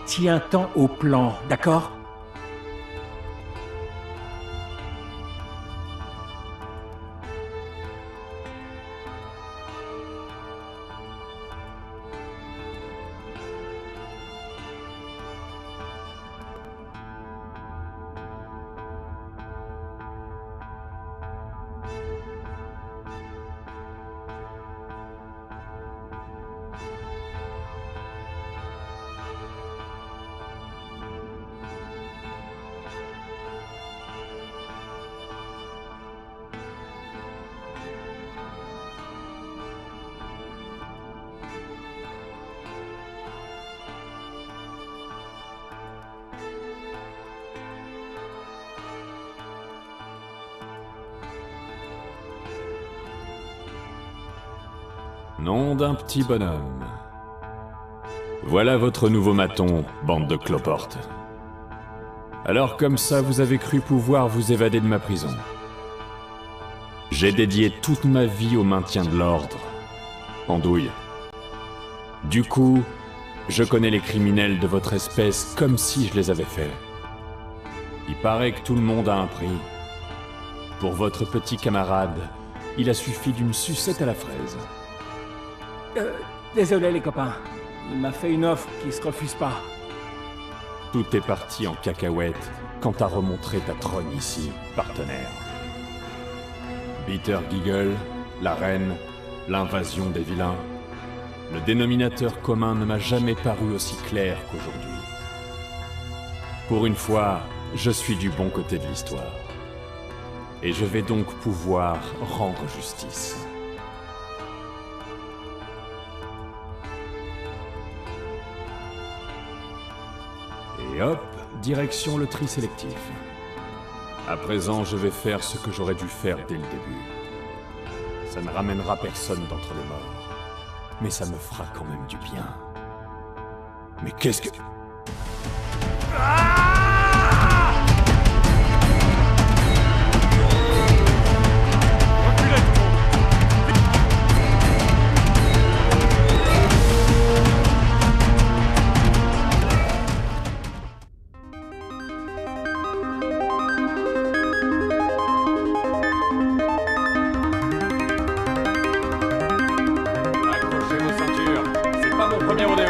Tiens-t'en au plan, d'accord? Nom d'un petit bonhomme. Voilà votre nouveau maton, bande de cloportes. Alors comme ça, vous avez cru pouvoir vous évader de ma prison. J'ai dédié toute ma vie au maintien de l'ordre. Andouille. Du coup, je connais les criminels de votre espèce comme si je les avais faits. Il paraît que tout le monde a un prix. Pour votre petit camarade, il a suffi d'une sucette à la fraise. Désolé les copains. Il m'a fait une offre qui se refuse pas. Tout est parti en cacahuète quand t'as remontré ta trogne ici, partenaire. Bitter Giggle, la reine, l'invasion des vilains. Le dénominateur commun ne m'a jamais paru aussi clair qu'aujourd'hui. Pour une fois, je suis du bon côté de l'histoire. Et je vais donc pouvoir rendre justice. Et hop, direction le tri sélectif. À présent, je vais faire ce que j'aurais dû faire dès le début. Ça ne ramènera personne d'entre les morts. Mais ça me fera quand même du bien. Mais qu'est-ce que... Accrochez vos ceintures, c'est pas mon premier rodéo.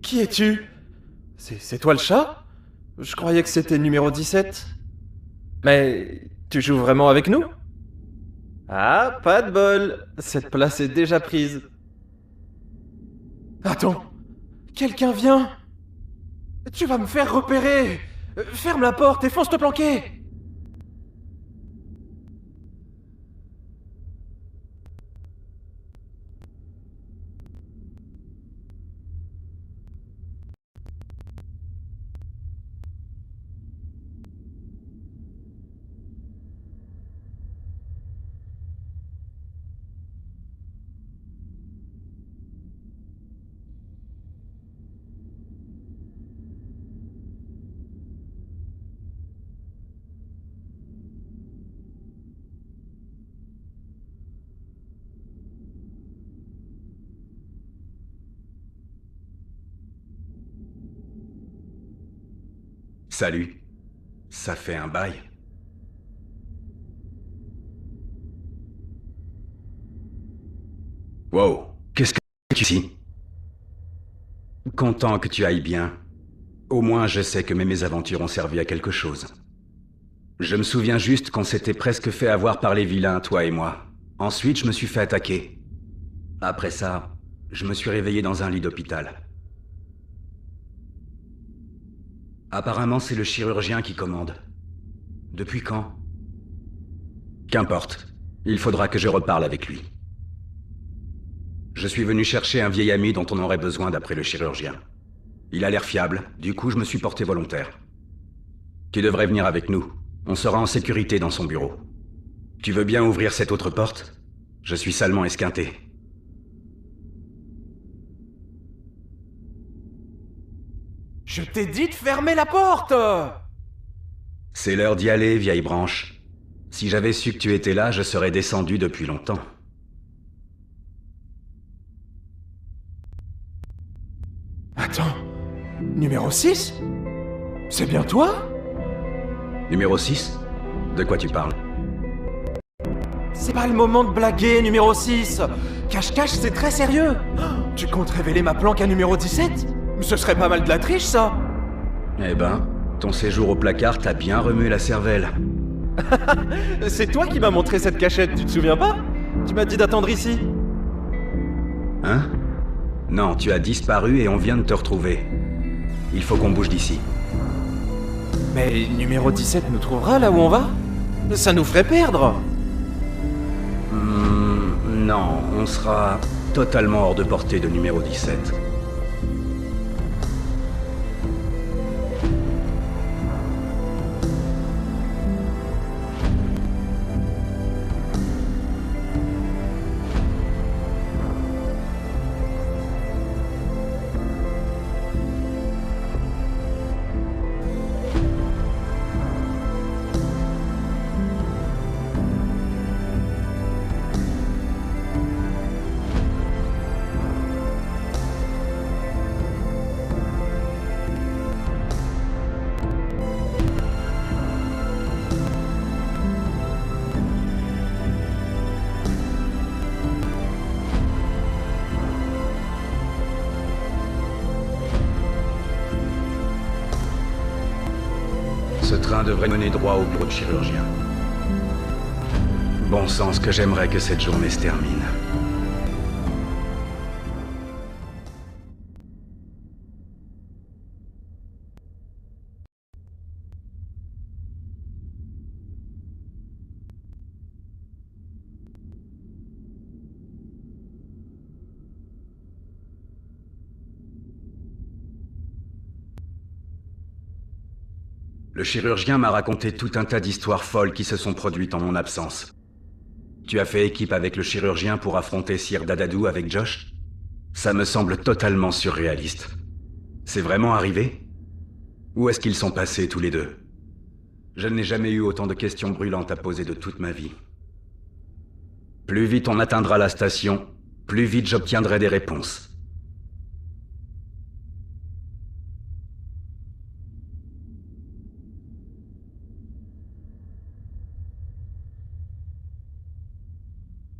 Qui es-tu? C'est toi le chat? Je croyais que c'était le numéro 17. Mais tu joues vraiment avec nous? Ah, pas de bol. Cette place est déjà prise. Attends, quelqu'un vient. Tu vas me faire repérer. Ferme la porte et fonce te planquer. Salut. Ça fait un bail. Wow, qu'est-ce que tu ici? Content que tu ailles bien. Au moins, je sais que mes mésaventures ont servi à quelque chose. Je me souviens juste qu'on s'était presque fait avoir par les vilains, toi et moi. Ensuite, je me suis fait attaquer. Après ça, je me suis réveillé dans un lit d'hôpital. Apparemment, c'est le chirurgien qui commande. Depuis quand? Qu'importe. Il faudra que je reparle avec lui. Je suis venu chercher un vieil ami dont on aurait besoin d'après le chirurgien. Il a l'air fiable, du coup je me suis porté volontaire. Tu devrais venir avec nous. On sera en sécurité dans son bureau. Tu veux bien ouvrir cette autre porte? Je suis salement esquinté. Je t'ai dit de fermer la porte! C'est l'heure d'y aller, vieille branche. Si j'avais su que tu étais là, je serais descendu depuis longtemps. Attends, numéro 6? C'est bien toi? Numéro 6? De quoi tu parles? C'est pas le moment de blaguer, numéro 6. Cache-cache, c'est très sérieux. Tu comptes révéler ma planque à numéro 17? Ce serait pas mal de la triche, ça. Eh ben, ton séjour au placard t'a bien remué la cervelle. C'est toi qui m'as montré cette cachette, tu te souviens pas? Tu m'as dit d'attendre ici. Hein? Non, tu as disparu et on vient de te retrouver. Il faut qu'on bouge d'ici. Mais numéro 17 nous trouvera là où on va? Ça nous ferait perdre. Non, on sera totalement hors de portée de numéro 17. Ce train devrait mener droit au bureau de chirurgien. Bon sens que j'aimerais que cette journée se termine. Le chirurgien m'a raconté tout un tas d'histoires folles qui se sont produites en mon absence. Tu as fait équipe avec le chirurgien pour affronter Sir Dadadou avec Josh? Ça me semble totalement surréaliste. C'est vraiment arrivé? Où est-ce qu'ils sont passés tous les deux? Je n'ai jamais eu autant de questions brûlantes à poser de toute ma vie. Plus vite on atteindra la station, plus vite j'obtiendrai des réponses.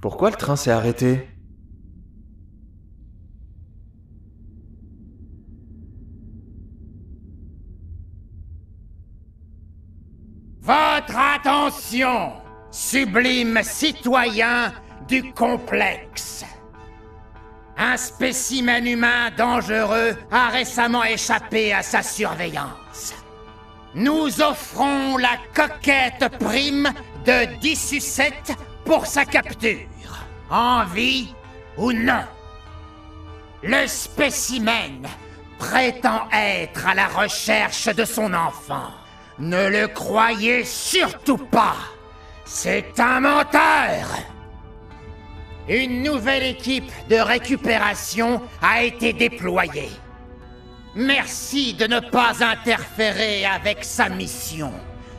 Pourquoi le train s'est arrêté? Votre attention, sublime citoyen du complexe. Un spécimen humain dangereux a récemment échappé à sa surveillance. Nous offrons la coquette prime de 10 sucettes pour sa capture, en vie ou non. Le spécimen prétend être à la recherche de son enfant. Ne le croyez surtout pas. C'est un menteur. Une nouvelle équipe de récupération a été déployée. Merci de ne pas interférer avec sa mission,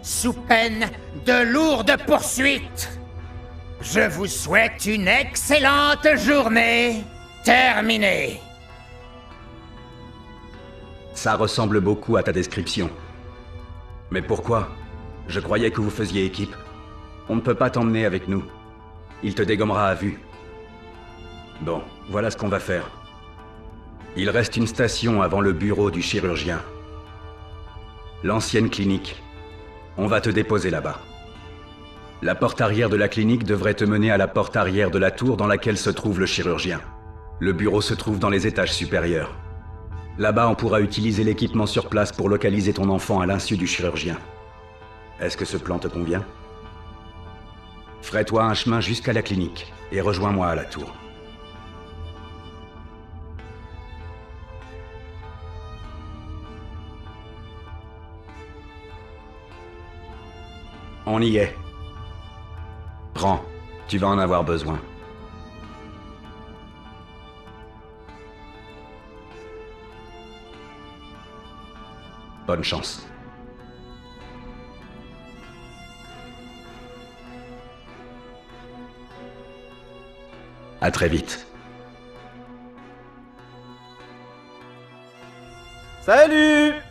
sous peine de lourdes poursuites. Je vous souhaite une excellente journée. Terminé. Ça ressemble beaucoup à ta description. Mais pourquoi? Je croyais que vous faisiez équipe. On ne peut pas t'emmener avec nous. Il te dégommera à vue. Bon, voilà ce qu'on va faire. Il reste une station avant le bureau du chirurgien. L'ancienne clinique. On va te déposer là-bas. La porte arrière de la clinique devrait te mener à la porte arrière de la tour dans laquelle se trouve le chirurgien. Le bureau se trouve dans les étages supérieurs. Là-bas, on pourra utiliser l'équipement sur place pour localiser ton enfant à l'insu du chirurgien. Est-ce que ce plan te convient? Ferai-toi un chemin jusqu'à la clinique et rejoins-moi à la tour. On y est. Prends, tu vas en avoir besoin. Bonne chance. À très vite. Salut!